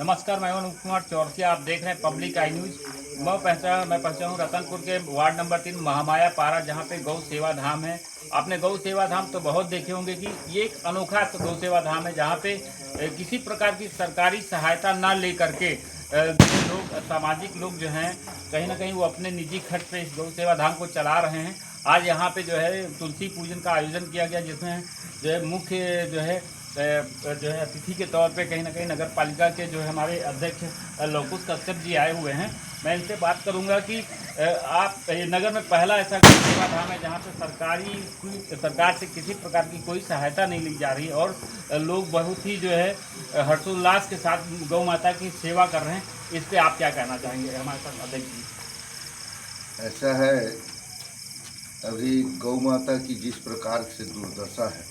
नमस्कार, मैं अनुप कुमार चौरसिया। आप देख रहे हैं पब्लिक आई न्यूज़। मैं पहुंचा हूँ रतनपुर के वार्ड नंबर 3 महामाया पारा, जहाँ पे गौ सेवा धाम है। आपने गौ सेवा धाम तो बहुत देखे होंगे कि ये एक अनोखा गौ सेवा धाम है, जहाँ पे किसी प्रकार की सरकारी सहायता ना ले करके लोग, सामाजिक लोग जो हैं, कहीं ना कहीं वो अपने निजी खर्च पे इस गौ सेवा धाम को चला रहे हैं। आज यहाँ पे जो है तुलसी पूजन का आयोजन किया गया, जिसमें जो है मुख्य जो है अतिथि के तौर पे कहीं ना कहीं नगर पालिका के जो है हमारे अध्यक्ष लवकुश कश्यप जी आए हुए हैं। मैं इनसे बात करूंगा कि आप नगर में पहला ऐसा सेवा धाम है जहाँ पे सरकार से किसी प्रकार की कोई सहायता नहीं ली जा रही, और लोग बहुत ही जो है हर्षोल्लास के साथ गौ माता की सेवा कर रहे हैं। इस पर आप क्या कहना चाहेंगे हमारे साथ अध्यक्ष जी? ऐसा है, अभी गौ माता की जिस प्रकार से दुर्दशा है,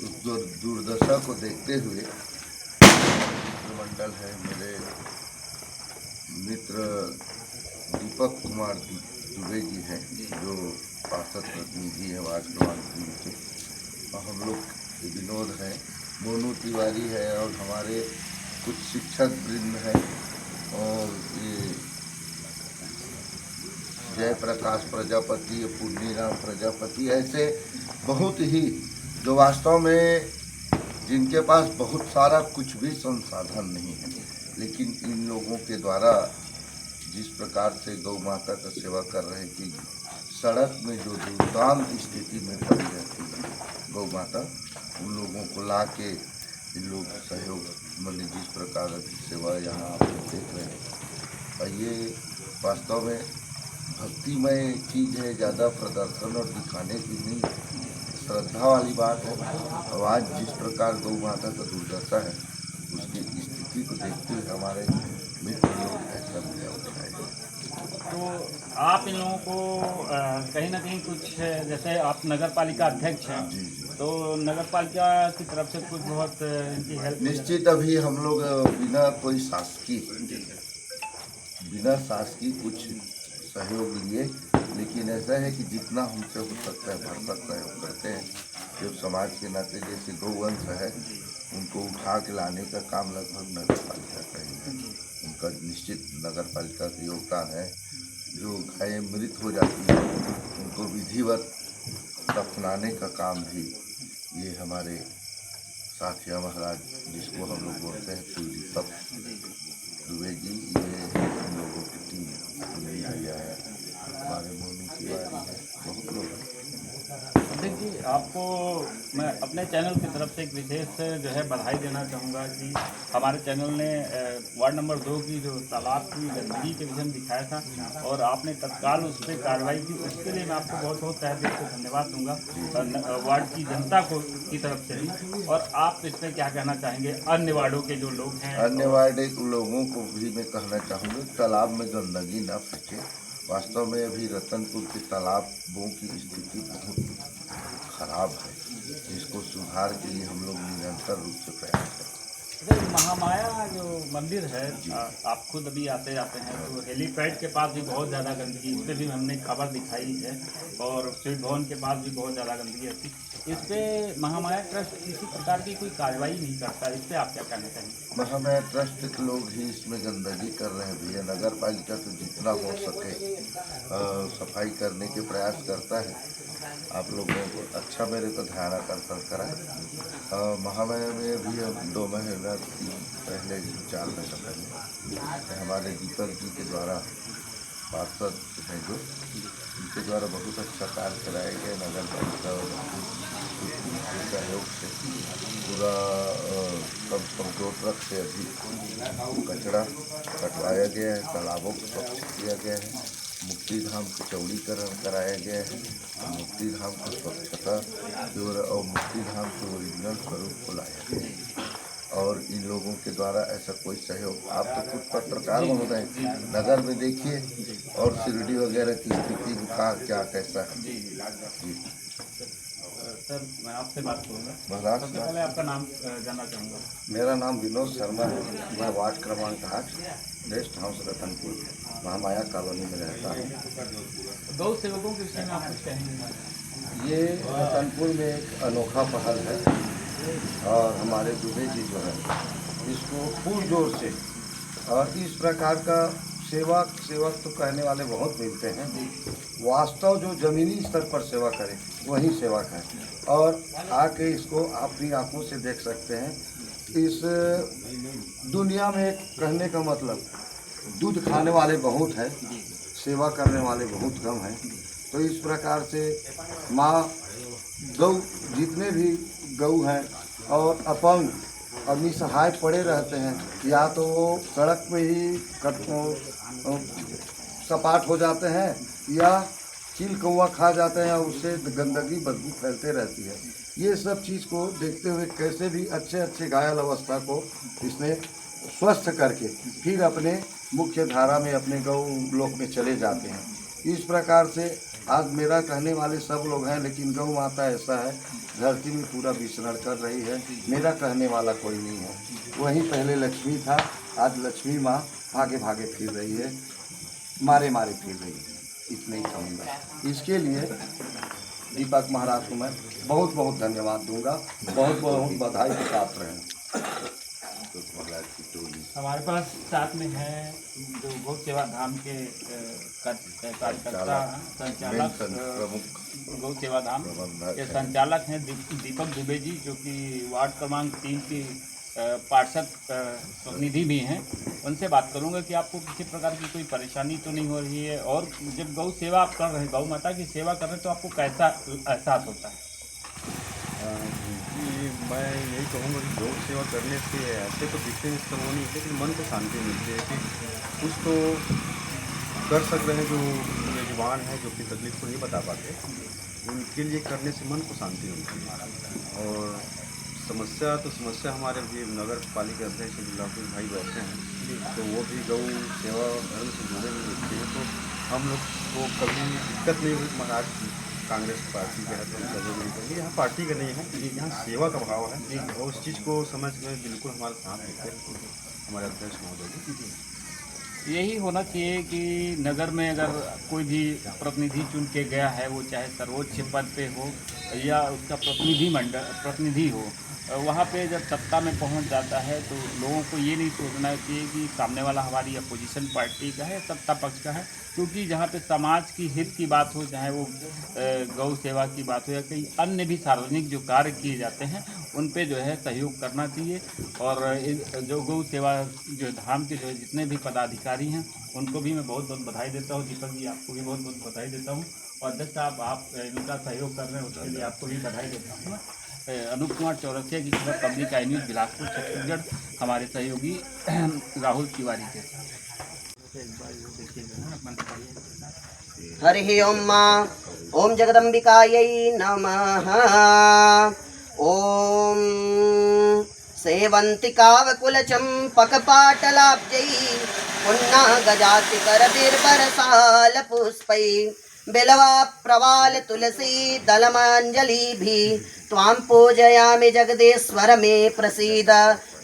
उस दुर्दशा को देखते हुए मंडल है, मेरे मित्र दीपक कुमार दुबे जी हैं, जो पार्षद प्रतिनिधि है वार्ड क्रमांक 3 के, और हम लोग विनोद हैं, मोनू तिवारी है, और हमारे कुछ शिक्षक वृंद हैं, और ये जय प्रकाश प्रजापति, पूर्णिराम प्रजापति, ऐसे बहुत ही जो वास्तव में जिनके पास बहुत सारा कुछ भी संसाधन नहीं है, लेकिन इन लोगों के द्वारा जिस प्रकार से गौ माता का सेवा कर रहे हैं कि सड़क में जो दुर्दांत स्थिति में पड़ी रहती है गौ माता, उन लोगों को ला के इन लोग सहयोग, मतलब जिस प्रकार की सेवा यहाँ आप देख रहे हैं, और ये वास्तव में भक्तिमय चीज़ है, ज़्यादा प्रदर्शन और दिखाने की नहीं, श्रद्धा वाली बात है। और आज जिस प्रकार गौ माता का दुर्दशा है, उसकी स्थिति को देखते हुए हमारे मित्र लोग ऐसा निर्णय उठाए। तो आप इन लोगों को कहीं ना कहीं कुछ, जैसे आप नगर पालिका अध्यक्ष हैं, तो नगर पालिका की तरफ से कुछ बहुत इनकी हेल्प? निश्चित अभी हम लोग बिना शासकीय कुछ सहयोग लिए, लेकिन ऐसा है कि जितना हमसे हो सकता है भरसक सहयोग करते हैं। जो समाज के नाते जैसे गौवंश है, उनको उठा के लाने का काम लगभग नगर पालिका का ही है। उनका निश्चित नगर पालिका का योगदान है। जो गायें मृत हो जाती हैं, उनको विधिवत दफनाने का काम भी ये हमारे साथिया महाराज, जिसको हम लोग बोलते हैं दीपक दुबे जी, ये हम लोगों की टीम नहीं भैया है, हमारे मोनू तिवारी है, बहुत लोग हैं। देखिए, आपको मैं अपने चैनल की तरफ से एक विशेष जो है बधाई देना चाहूँगा कि हमारे चैनल ने वार्ड नंबर 2 की जो तालाब की गंदगी के विषय में दिखाया था, और आपने तत्काल उस पर कार्रवाई की। उसके लिए मैं आपको बहुत बहुत तहे दिल से धन्यवाद दूंगा वार्ड की जनता को की तरफ से भी। और आप इस पर क्या कहना चाहेंगे अन्य वार्डों के जो लोग हैं? अन्य वार्ड के लोगों को भी मैं कहना चाहूँगा, तालाब में गंदगी न फेंके। वास्तव में अभी रतनपुर के तालाबों की स्थिति बहुत खराब है, जिसको सुधार के लिए हम लोग निरंतर रूप से प्रयास करते हैं। महामाया जो मंदिर है, आप खुद अभी आते जाते हैं, तो हेलीपैड के पास भी बहुत ज़्यादा गंदगी, इस पर भी हमने खबर दिखाई है, और स्वीट भवन के पास भी बहुत ज़्यादा गंदगी है। इस पर महामाया ट्रस्ट किसी प्रकार की कोई कार्रवाई नहीं करता, इस पर आप क्या कहना चाहेंगे? महामाया ट्रस्ट के लोग ही इसमें गंदगी कर रहे हैं भैया। नगर पालिका तो जितना हो सके सफाई करने के प्रयास करता है। आप लोगों को अच्छा मेरे को ध्यान आकर्षण करा। महामाया में भी 2 महीना पहले 4 महीना पहले हमारे दीपक जी के द्वारा, पार्षद हैं जो, उनके द्वारा बहुत अच्छा कार्य कराया गया। नगर पालिका और सहयोग से पूरा कम से कम 2 ट्रक से अधिक कचरा कटवाया गया है, तालाबों को स्वच्छ किया गया है, मुक्ति धाम को चौड़ीकरण कराया गया है, मुक्ति धाम को स्वच्छता और मुक्ति धाम के ओरिजिनल स्वरूप को लाया गया है। और इन लोगों के द्वारा ऐसा कोई सहयोग, आप तो खुद पत्रकार महोदय नगर में देखिए, और शिरडी वगैरह की स्थिति का क्या कैसा है। जी सर, मैं आपसे बात करूँगा। महाराज, सबसे पहले आपका नाम जानना चाहूँगा। मेरा नाम विनोद शर्मा है। मैं वार्ड क्रमांक 8 guest house Ratanpur Mahamaya colony में रहता हूँ। गौ सेवकों के विषय में आप कुछ कहेंगे? ये रतनपुर में एक अनोखा पहल है, और हमारे दुबे जी जो है इसको पूरजोर से। और इस प्रकार का सेवक तो कहने वाले बहुत मिलते हैं, वास्तव जो ज़मीनी स्तर पर सेवा करे वही सेवक है। और आके इसको अपनी आंखों से देख सकते हैं। इस दुनिया में कहने का मतलब दूध खाने वाले बहुत हैं, सेवा करने वाले बहुत कम हैं। तो इस प्रकार से माँ गौ, जितने भी गौ हैं और अपंग और निसहाय पड़े रहते हैं, या तो वो सड़क पे ही सपाट हो जाते हैं या चील कौवा खा जाते हैं, उससे गंदगी बदबू फैलते रहती है। ये सब चीज़ को देखते हुए कैसे भी अच्छे घायल अवस्था को इसने स्वस्थ करके फिर अपने मुख्य धारा में अपने गौ लोक में चले जाते हैं। इस प्रकार से आज मेरा कहने वाले सब लोग हैं, लेकिन गौ माता ऐसा है धरती में पूरा विचरण कर रही है। मेरा कहने वाला कोई नहीं है। वहीं पहले लक्ष्मी था, आज लक्ष्मी माँ भागे भागे फिर रही है, मारे मारे फिर रही है। इतना ही कहूँगा। इसके लिए दीपक महाराज को मैं बहुत बहुत धन्यवाद दूंगा। बहुत बहुत बधाई के पात्र हैं। हमारे पास साथ में है जो गौ सेवा धाम के कार्यकर्ता संचालक प्रमुख गौ सेवा धाम के संचालक हैं दीपक दुबे जी, जो कि वार्ड क्रमांक 3 की पार्षद प्रतिनिधि भी हैं। उनसे बात करूंगा कि आपको किसी प्रकार की कोई परेशानी तो नहीं हो रही है, और जब गौ सेवा आप कर रहे हैं, गौ माता की सेवा कर रहे हैं, तो आपको कैसा एहसास होता है? मैं यही कहूँगा कि गौ सेवा करने से ऐसे तो दिखने में सब नहीं, लेकिन मन को शांति मिलती है कि कुछ तो कर सक रहे हैं जो मेजबान है, जो अपनी तकलीफ को नहीं बता पाते, उनके लिए करने से मन को शांति मिलती है। और समस्या हमारे भी नगर पालिका अध्यक्ष गुलाबपुर भाई बैठे हैं, तो वो भी गौ सेवा और धर्म से जुड़े हुए व्यक्ति हैं, तो हम लोग को कभी दिक्कत नहीं हुई। महाराज कांग्रेस पार्टी के है तो नहीं करेंगे, यहाँ पार्टी का नहीं है, यहाँ सेवा का भाव है। और उस चीज़ को समझ में बिल्कुल हमारे साथ देते हैं हमारे अध्यक्ष महोदय जी। यही होना चाहिए कि नगर में अगर कोई भी प्रतिनिधि चुन के गया है, वो चाहे सर्वोच्च पद पे हो या उसका प्रतिनिधि हो, वहाँ पे जब सत्ता में पहुँच जाता है तो लोगों को ये नहीं सोचना चाहिए कि सामने वाला हमारी अपोजिशन पार्टी का है, सत्ता पक्ष का है। क्योंकि जहाँ पे समाज की हित की बात हो, चाहे वो गौ सेवा की बात हो या कई अन्य भी सार्वजनिक जो कार्य किए जाते हैं, उन पे जो है सहयोग करना चाहिए। और जो गौ सेवा जो धाम के जो है जितने भी पदाधिकारी हैं, उनको भी मैं बहुत बहुत बधाई देता हूँ। दीपक जी, आपको भी बहुत बहुत बधाई देता हूँ। और अध्यक्ष साहब, आप इनका सहयोग कर रहे हैं, उसके लिए आपको भी बधाई देता हूँ। अनूप कुमार चौरसिया की खबर public I news, Bilaspur Chhattisgarh, हमारे सहयोगी राहुल तिवारी के साथ। हरि ओम जगदम्बिकायै नमः। ओम सेवन्तिकावकुलचम्पकपाटलाब्जै पुन्नागजातिकरबिर्बरसालपुष्पै बिलवा प्रवाल तुलसी दलमाञ्जलिभिः त्वां पूजयामि जगदीश्वर मे प्रसीद।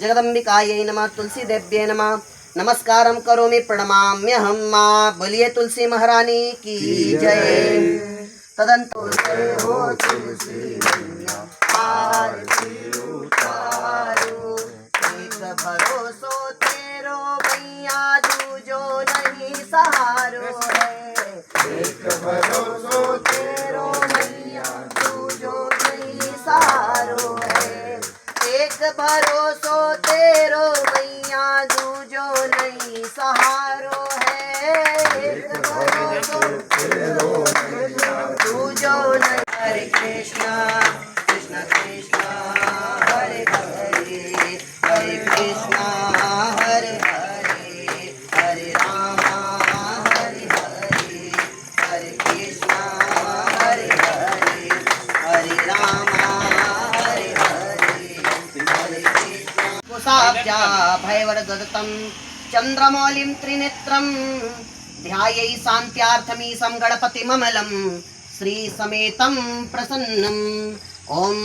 जगदम्बिकायै नमः। तुलसी देव्यै नमः। नमस्कारम करोमि प्रणमाम्यहं। माँ बोलिए तुलसी महारानी की जय। तदंतो जय हो तुलसी मैया, आरती उतारो। एक भरोसो तेरो मैया, दूजो नहीं सहारो है। एक भरोसो तेरो मैया, दूजो नहीं सहारो है। एक भरोसो तेरो मैया, दूजो नहीं सहारो है। एक भरोसो तेरो मैया, दूजो नहीं। हरे कृष्णा कृष्णा कृष्णा हरे हरे, हरे कृष्णा हरे हरे, हरे राम हरे हरे, हरे कृष्णा हरे हरे, हरे राम हरे हरे, हरे कृष्णा। कुशाब्जा भयवरदत्तं चंद्रमौलिं त्रिनेत्रं ध्यायै शान्त्यार्थमीशं गणपतिममलं श्री समेतं प्रसन्नम्। ओम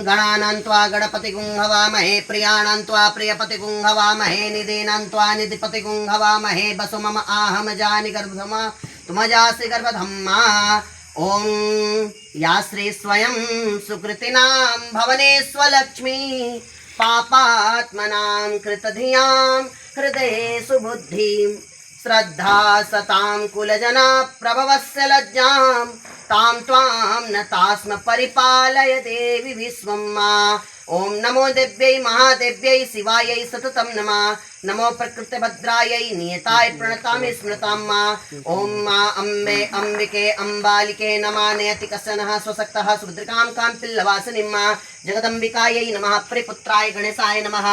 गणानां त्वा गणपतिगुं हवामहे, प्रियाणां त्वा प्रियपतिगुं हवामहे, निधीनां त्वा निधिपतिगुं हवामहे। वसु मम आहम जानि गर्भधमा, तुमजासि गर्भधम्मा। ओम या श्री स्वयं सुकृतिनां भवनेष्वलक्ष्मी, पापात्मनां कृतधियां हृदये सुबुद्धिं श्रद्धा सतां कुलजना प्रभवस्य लज्जां तां त्वां न तास्म परिपालय देवी विश्वं मा। ओम नमो देव्यै महादेव्यै शिवायै सततं नमः। नमो प्रकृतिभद्रायै नियताय प्रणतामि स्मृतां मा। ओम मा अम्बे अम्बिके अम्बालिके नमः। नयति कश्चनः स्वशक्तः सुभद्रकां कां पिल्लवासिनीं मा। जगदम्बिकायै नमः। प्रिपुत्राय गणेशाय नमः।